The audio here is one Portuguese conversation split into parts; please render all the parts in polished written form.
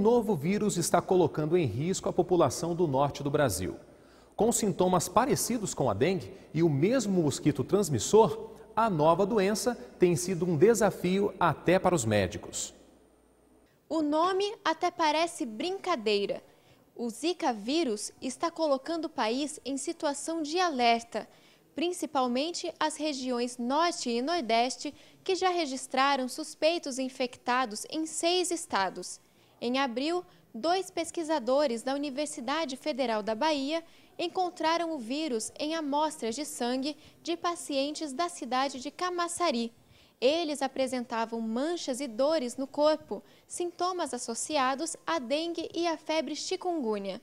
novo vírus está colocando em risco a população do norte do Brasil. Com sintomas parecidos com a dengue e o mesmo mosquito transmissor, a nova doença tem sido um desafio até para os médicos. O nome até parece brincadeira. O Zika vírus está colocando o país em situação de alerta, principalmente as regiões Norte e Nordeste, que já registraram suspeitos infectados em 6 estados. Em abril, 2 pesquisadores da Universidade Federal da Bahia encontraram o vírus em amostras de sangue de pacientes da cidade de Camaçari. Eles apresentavam manchas e dores no corpo, sintomas associados à dengue e à febre chikungunya.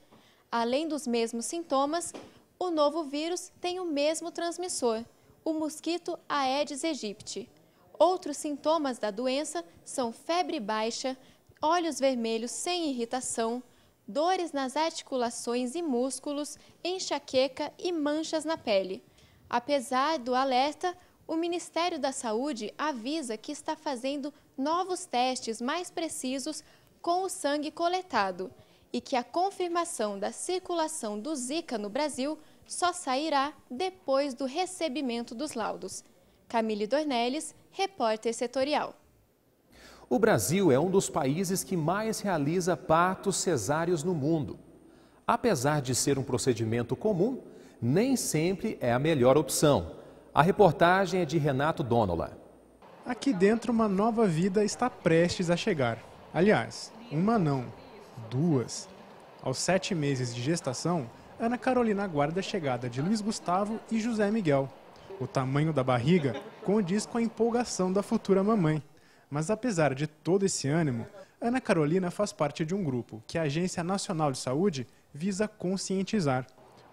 Além dos mesmos sintomas, o novo vírus tem o mesmo transmissor, o mosquito Aedes aegypti. Outros sintomas da doença são febre baixa, olhos vermelhos sem irritação, dores nas articulações e músculos, enxaqueca e manchas na pele. Apesar do alerta, o Ministério da Saúde avisa que está fazendo novos testes mais precisos com o sangue coletado e que a confirmação da circulação do Zika no Brasil só sairá depois do recebimento dos laudos. Camille Dornelles, repórter setorial. O Brasil é um dos países que mais realiza partos cesáreos no mundo. Apesar de ser um procedimento comum, nem sempre é a melhor opção. A reportagem é de Renato Donola. Aqui dentro, uma nova vida está prestes a chegar. Aliás, uma não, 2. Aos 7 meses de gestação, Ana Carolina aguarda a chegada de Luiz Gustavo e José Miguel. O tamanho da barriga condiz com a empolgação da futura mamãe. Mas apesar de todo esse ânimo, Ana Carolina faz parte de um grupo que a Agência Nacional de Saúde visa conscientizar.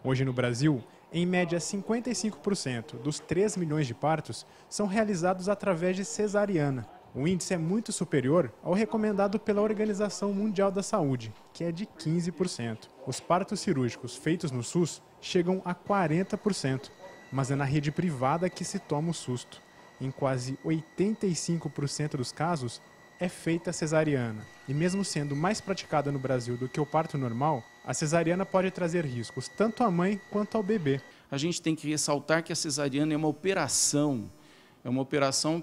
Hoje no Brasil, em média 55% dos 3 milhões de partos são realizados através de cesariana. O índice é muito superior ao recomendado pela Organização Mundial da Saúde, que é de 15%. Os partos cirúrgicos feitos no SUS chegam a 40%, mas é na rede privada que se toma o susto. Em quase 85% dos casos, é feita a cesariana. E mesmo sendo mais praticada no Brasil do que o parto normal, a cesariana pode trazer riscos tanto à mãe quanto ao bebê. A gente tem que ressaltar que a cesariana é uma operação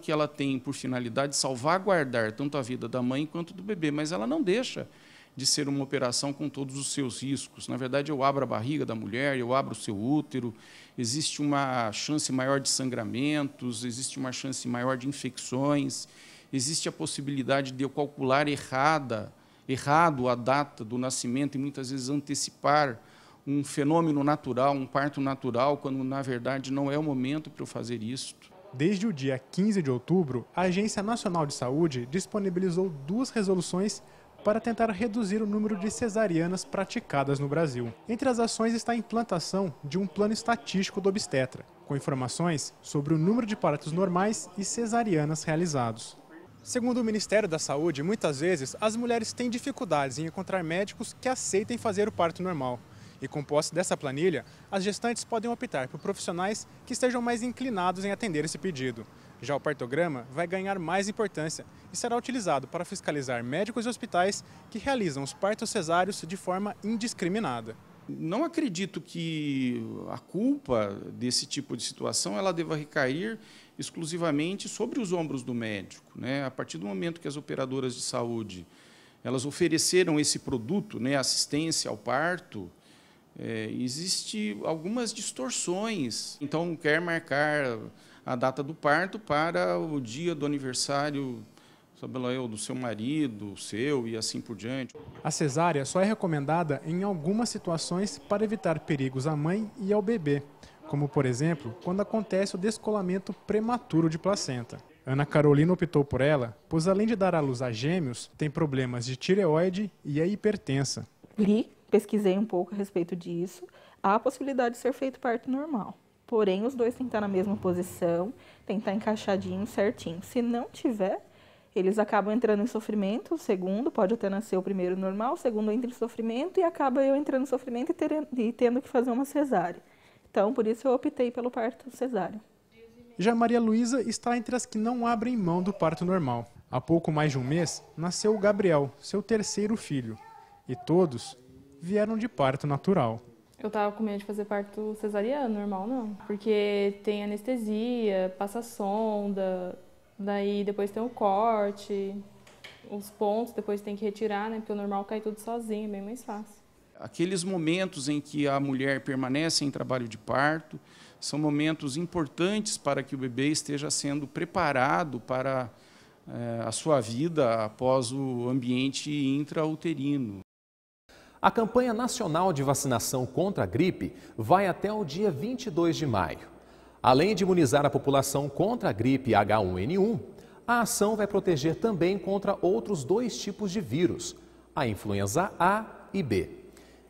que ela tem por finalidade salvaguardar tanto a vida da mãe quanto do bebê, mas ela não deixa de ser uma operação com todos os seus riscos. Na verdade, eu abro a barriga da mulher, eu abro o seu útero, existe uma chance maior de sangramentos, existe uma chance maior de infecções, existe a possibilidade de eu calcular errado a data do nascimento e muitas vezes antecipar um fenômeno natural, um parto natural, quando na verdade não é o momento para eu fazer isso. Desde o dia 15 de outubro, a Agência Nacional de Saúde disponibilizou 2 resoluções para tentar reduzir o número de cesarianas praticadas no Brasil. Entre as ações está a implantação de um plano estatístico do obstetra, com informações sobre o número de partos normais e cesarianas realizados. Segundo o Ministério da Saúde, muitas vezes as mulheres têm dificuldades em encontrar médicos que aceitem fazer o parto normal. E com posse dessa planilha, as gestantes podem optar por profissionais que estejam mais inclinados em atender esse pedido. Já o partograma vai ganhar mais importância e será utilizado para fiscalizar médicos e hospitais que realizam os partos cesáreos de forma indiscriminada. Não acredito que a culpa desse tipo de situação ela deva recair exclusivamente sobre os ombros do médico, né? A partir do momento que as operadoras de saúde elas ofereceram esse produto, né, assistência ao parto, existe algumas distorções. Então, quer marcar a data do parto para o dia do aniversário, sabe lá eu, do seu marido, seu e assim por diante. A cesárea só é recomendada em algumas situações para evitar perigos à mãe e ao bebê, como, por exemplo, quando acontece o descolamento prematuro de placenta. Ana Carolina optou por ela, pois além de dar à luz a gêmeos, tem problemas de tireoide e é hipertensa. Pesquisei um pouco a respeito disso. Há a possibilidade de ser feito parto normal. Porém, os dois têm que estar na mesma posição, tem que estar encaixadinho, certinho. Se não tiver, eles acabam entrando em sofrimento. O segundo, pode até nascer o primeiro normal, o segundo entra em sofrimento e acaba eu entrando em sofrimento e tendo que fazer uma cesárea. Então, por isso eu optei pelo parto cesáreo. Já Maria Luísa está entre as que não abrem mão do parto normal. Há pouco mais de um mês, nasceu o Gabriel, seu terceiro filho. E todos vieram de parto natural. Eu tava com medo de fazer parto cesariano, normal não. Porque tem anestesia, passa sonda, daí depois tem o corte, os pontos depois tem que retirar, né? Porque o normal cai tudo sozinho, é bem mais fácil. Aqueles momentos em que a mulher permanece em trabalho de parto são momentos importantes para que o bebê esteja sendo preparado para a sua vida após o ambiente intrauterino. A campanha nacional de vacinação contra a gripe vai até o dia 22 de maio. Além de imunizar a população contra a gripe H1N1, a ação vai proteger também contra outros 2 tipos de vírus, a influenza A e B.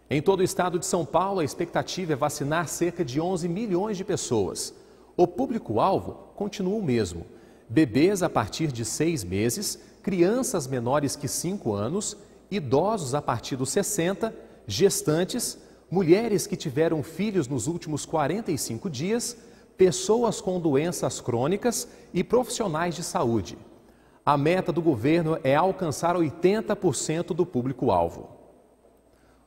Em todo o estado de São Paulo, a expectativa é vacinar cerca de 11 milhões de pessoas. O público-alvo continua o mesmo: bebês a partir de 6 meses, crianças menores que 5 anos, idosos a partir dos 60, gestantes, mulheres que tiveram filhos nos últimos 45 dias, pessoas com doenças crônicas e profissionais de saúde. A meta do governo é alcançar 80% do público-alvo.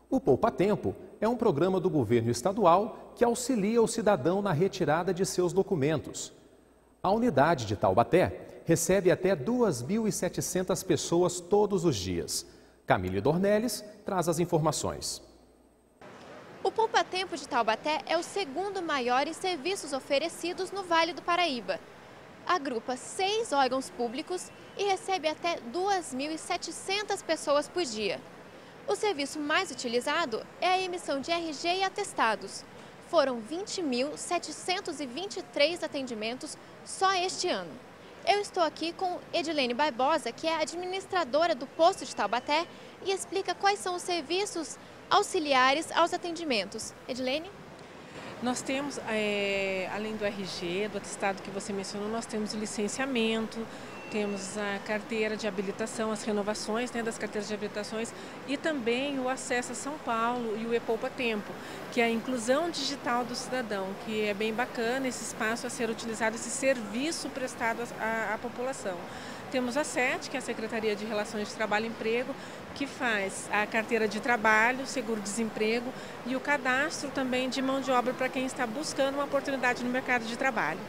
O Poupa Tempo é um programa do governo estadual que auxilia o cidadão na retirada de seus documentos. A unidade de Taubaté recebe até 2.700 pessoas todos os dias. Camille Dornelles traz as informações. O Poupa Tempo de Taubaté é o segundo maior em serviços oferecidos no Vale do Paraíba. Agrupa 6 órgãos públicos e recebe até 2.700 pessoas por dia. O serviço mais utilizado é a emissão de RG e atestados. Foram 20.723 atendimentos só este ano. Eu estou aqui com Edilene Barbosa, que é administradora do posto de Taubaté, e explica quais são os serviços auxiliares aos atendimentos. Edilene? Nós temos, além do RG, do atestado que você mencionou, nós temos o licenciamento, temos a carteira de habilitação, as renovações, né, das carteiras de habilitações e também o acesso a São Paulo e o E-Poupa Tempo, que é a inclusão digital do cidadão, que é bem bacana esse espaço a ser utilizado, esse serviço prestado à população. Temos a SET, que é a Secretaria de Relações de Trabalho e Emprego, que faz a carteira de trabalho, seguro-desemprego e o cadastro também de mão de obra para quem está buscando uma oportunidade no mercado de trabalho.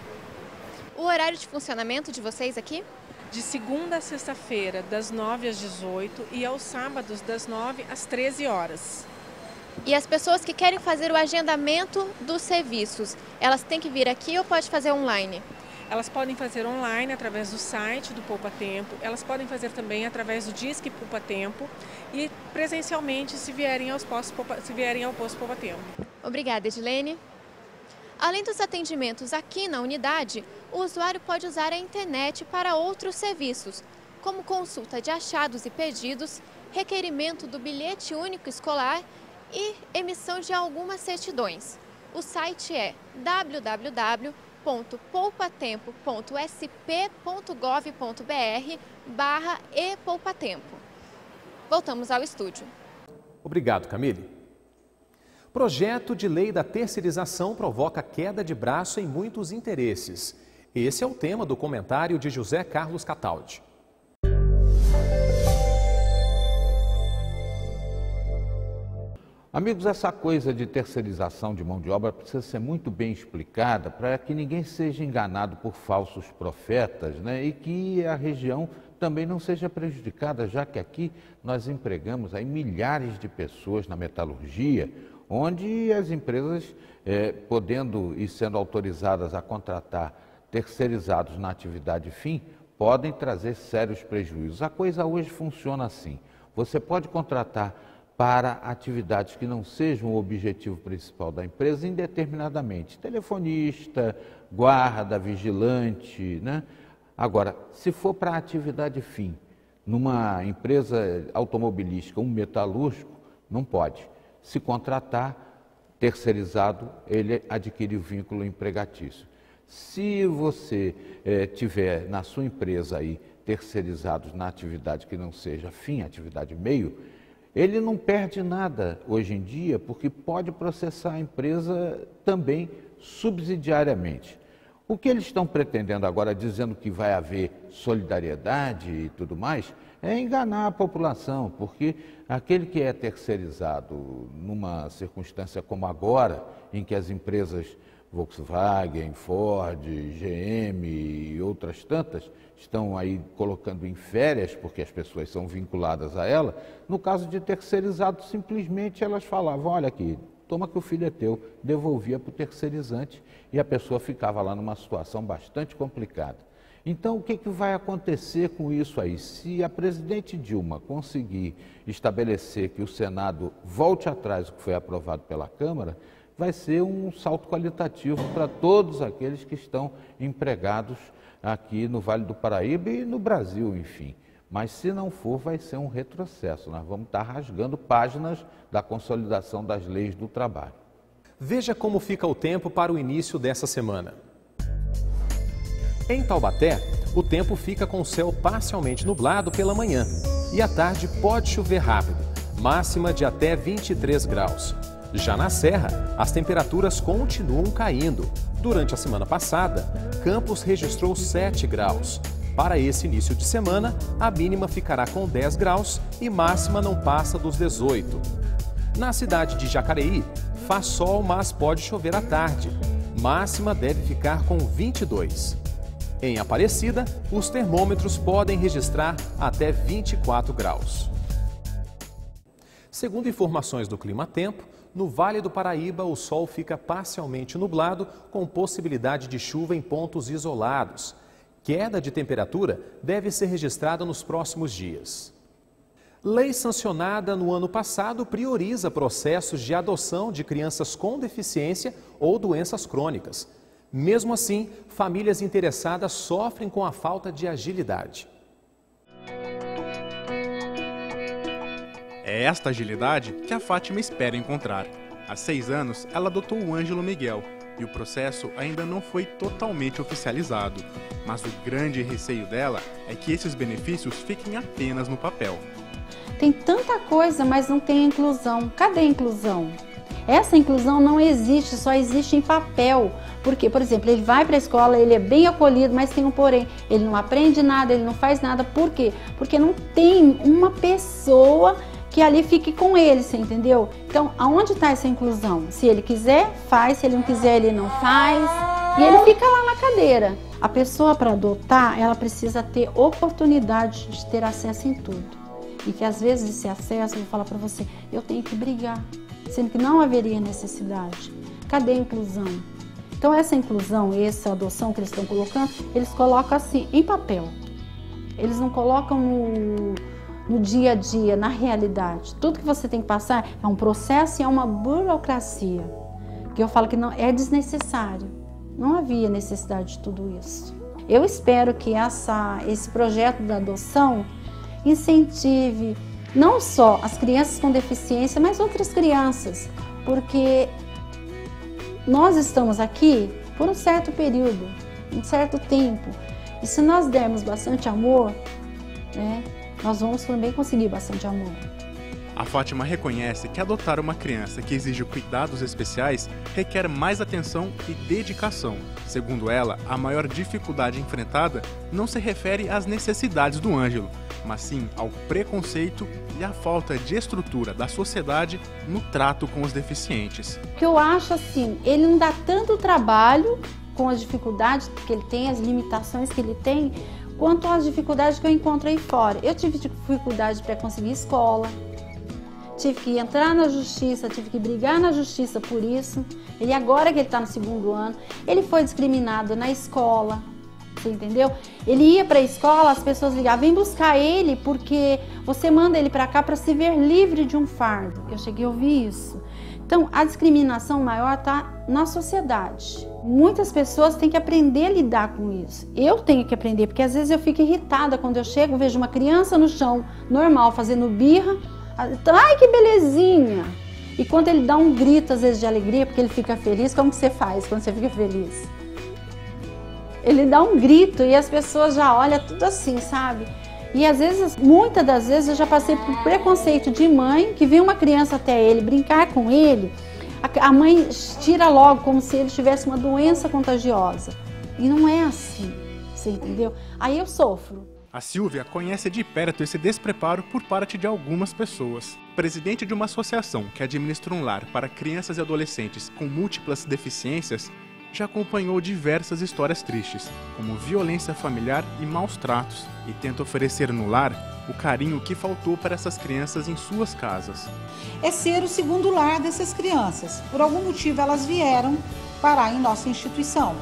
O horário de funcionamento de vocês aqui? De segunda a sexta-feira, das 9 às 18 e aos sábados, das 9 às 13 horas. E as pessoas que querem fazer o agendamento dos serviços, elas têm que vir aqui ou pode fazer online? Elas podem fazer online através do site do Poupa Tempo, elas podem fazer também através do Disque Poupa Tempo e presencialmente se vierem ao posto Poupa Tempo. Obrigada, Edilene. Além dos atendimentos aqui na unidade, o usuário pode usar a internet para outros serviços, como consulta de achados e pedidos, requerimento do bilhete único escolar e emissão de algumas certidões. O site é www.poupatempo.sp.gov.br/e-poupatempo. Voltamos ao estúdio. Obrigado, Camille. Projeto de lei da terceirização provoca queda de braço em muitos interesses. Esse é o tema do comentário de José Carlos Cataldi. Amigos, essa coisa de terceirização de mão de obra precisa ser muito bem explicada para que ninguém seja enganado por falsos profetas, né? E que a região também não seja prejudicada, já que aqui nós empregamos aí milhares de pessoas na metalurgia, onde as empresas, podendo e sendo autorizadas a contratar terceirizados na atividade fim, podem trazer sérios prejuízos. A coisa hoje funciona assim: você pode contratar para atividades que não sejam o objetivo principal da empresa indeterminadamente, telefonista, guarda, vigilante, né? Agora, se for para atividade fim, numa empresa automobilística, um metalúrgico, não pode. Se contratar terceirizado, ele adquire o vínculo empregatício. Se você tiver na sua empresa aí terceirizados na atividade que não seja fim, atividade meio, ele não perde nada hoje em dia, porque pode processar a empresa também subsidiariamente. O que eles estão pretendendo agora, dizendo que vai haver solidariedade e tudo mais, é enganar a população, porque aquele que é terceirizado numa circunstância como agora, em que as empresas Volkswagen, Ford, GM e outras tantas estão aí colocando em férias, porque as pessoas são vinculadas a ela, no caso de terceirizado, simplesmente elas falavam, olha aqui, toma que o filho é teu, devolvia para o terceirizante e a pessoa ficava lá numa situação bastante complicada. Então, o que vai acontecer com isso aí? Se a presidente Dilma conseguir estabelecer que o Senado volte atrás do que foi aprovado pela Câmara, vai ser um salto qualitativo para todos aqueles que estão empregados aqui no Vale do Paraíba e no Brasil, enfim. Mas se não for, vai ser um retrocesso. Nós vamos estar rasgando páginas da consolidação das leis do trabalho. Veja como fica o tempo para o início dessa semana. Em Taubaté, o tempo fica com o céu parcialmente nublado pela manhã e à tarde pode chover rápido, máxima de até 23 graus. Já na Serra, as temperaturas continuam caindo. Durante a semana passada, Campos registrou 7 graus. Para esse início de semana, a mínima ficará com 10 graus e máxima não passa dos 18. Na cidade de Jacareí, faz sol, mas pode chover à tarde. Máxima deve ficar com 22. Em Aparecida, os termômetros podem registrar até 24 graus. Segundo informações do Clima Tempo, no Vale do Paraíba o sol fica parcialmente nublado, com possibilidade de chuva em pontos isolados. Queda de temperatura deve ser registrada nos próximos dias. Lei sancionada no ano passado prioriza processos de adoção de crianças com deficiência ou doenças crônicas. Mesmo assim, famílias interessadas sofrem com a falta de agilidade. É esta agilidade que a Fátima espera encontrar. Há 6 anos, ela adotou o Ângelo Miguel e o processo ainda não foi totalmente oficializado. Mas o grande receio dela é que esses benefícios fiquem apenas no papel. Tem tanta coisa, mas não tem inclusão. Cadê a inclusão? Essa inclusão não existe, só existe em papel. Porque, por exemplo, ele vai para a escola, ele é bem acolhido, mas tem um porém. Ele não aprende nada, ele não faz nada. Por quê? Porque não tem uma pessoa que ali fique com ele, você entendeu? Então, aonde está essa inclusão? Se ele quiser, faz. Se ele não quiser, ele não faz. E ele fica lá na cadeira. A pessoa, para adotar, ela precisa ter oportunidade de ter acesso em tudo. E que às vezes esse acesso, eu vou falar para você, eu tenho que brigar, sendo que não haveria necessidade. Cadê a inclusão? Então essa inclusão, essa adoção que eles estão colocando, eles colocam assim, em papel. Eles não colocam no dia a dia, na realidade. Tudo que você tem que passar é um processo e é uma burocracia. Que eu falo que não é desnecessário. Não havia necessidade de tudo isso. Eu espero que esse projeto da adoção incentive não só as crianças com deficiência, mas outras crianças, porque nós estamos aqui por um certo período, um certo tempo, e se nós dermos bastante amor, né, nós vamos também conseguir bastante amor. A Fátima reconhece que adotar uma criança que exige cuidados especiais requer mais atenção e dedicação. Segundo ela, a maior dificuldade enfrentada não se refere às necessidades do Ângelo, mas sim ao preconceito e à falta de estrutura da sociedade no trato com os deficientes. O que eu acho assim, ele não dá tanto trabalho com as dificuldades que ele tem, as limitações que ele tem, quanto às dificuldades que eu encontro aí fora. Eu tive dificuldade para conseguir escola, tive que entrar na justiça, tive que brigar na justiça por isso. E agora que ele está no 2º ano, ele foi discriminado na escola, você entendeu? Ele ia para a escola, as pessoas ligavam, vem buscar ele porque você manda ele para cá para se ver livre de um fardo. Eu cheguei a ouvir isso. Então, a discriminação maior está na sociedade. Muitas pessoas têm que aprender a lidar com isso. Eu tenho que aprender, porque às vezes eu fico irritada quando eu chego, vejo uma criança no chão, normal, fazendo birra. Ai, que belezinha! E quando ele dá um grito, às vezes, de alegria, porque ele fica feliz, como que você faz quando você fica feliz? Ele dá um grito e as pessoas já olham tudo assim, sabe? E às vezes, muitas das vezes, eu já passei por preconceito de mãe, que vem uma criança até ele brincar com ele, a mãe tira logo, como se ele tivesse uma doença contagiosa. E não é assim, você entendeu? Aí eu sofro. A Silvia conhece de perto esse despreparo por parte de algumas pessoas. Presidente de uma associação que administra um lar para crianças e adolescentes com múltiplas deficiências, já acompanhou diversas histórias tristes, como violência familiar e maus tratos, e tenta oferecer no lar o carinho que faltou para essas crianças em suas casas. É ser o segundo lar dessas crianças. Por algum motivo elas vieram parar em nossa instituição,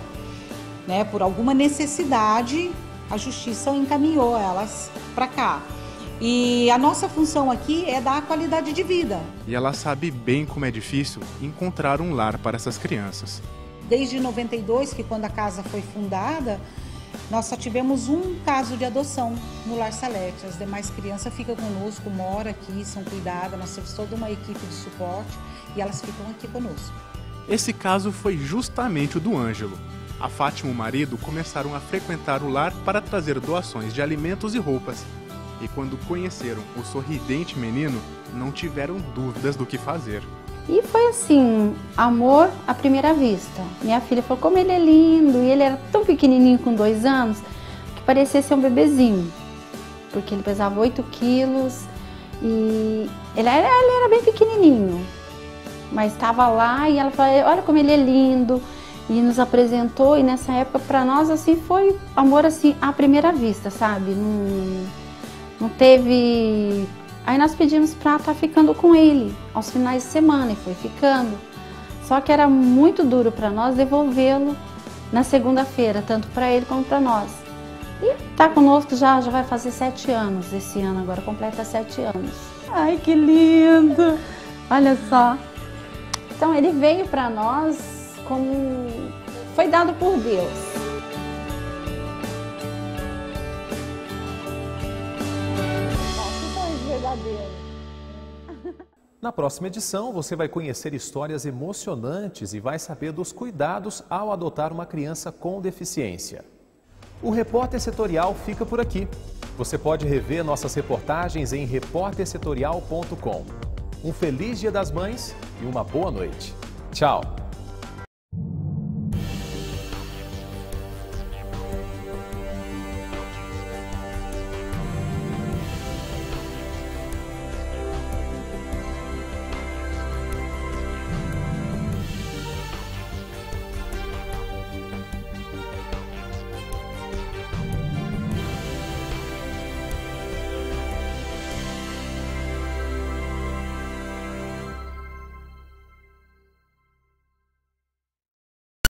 né? Por alguma necessidade, a justiça encaminhou elas para cá. E a nossa função aqui é dar qualidade de vida. E ela sabe bem como é difícil encontrar um lar para essas crianças. Desde 92, que quando a casa foi fundada, nós só tivemos um caso de adoção no Lar Salete. As demais crianças ficam conosco, moram aqui, são cuidadas, nós temos toda uma equipe de suporte e elas ficam aqui conosco. Esse caso foi justamente o do Ângelo. A Fátima e o marido começaram a frequentar o lar para trazer doações de alimentos e roupas. E quando conheceram o sorridente menino, não tiveram dúvidas do que fazer. E foi assim, amor à primeira vista. Minha filha falou, como ele é lindo, e ele era tão pequenininho com 2 anos, que parecia ser um bebezinho. Porque ele pesava 8 quilos e ele era bem pequenininho. Mas estava lá e ela falou, olha como ele é lindo. E nos apresentou, e nessa época para nós assim foi amor assim à primeira vista, sabe? Não teve... Aí nós pedimos para estar ficando com ele aos finais de semana e foi ficando. Só que era muito duro para nós devolvê-lo na segunda-feira, tanto para ele como para nós. E tá conosco já vai fazer 7 anos esse ano, agora completa 7 anos. Ai, que lindo! Olha só. Então ele veio para nós como foi dado por Deus. Na próxima edição, você vai conhecer histórias emocionantes e vai saber dos cuidados ao adotar uma criança com deficiência. O Repórter Setorial fica por aqui. Você pode rever nossas reportagens em repórtersetorial.com. Um feliz Dia das Mães e uma boa noite. Tchau!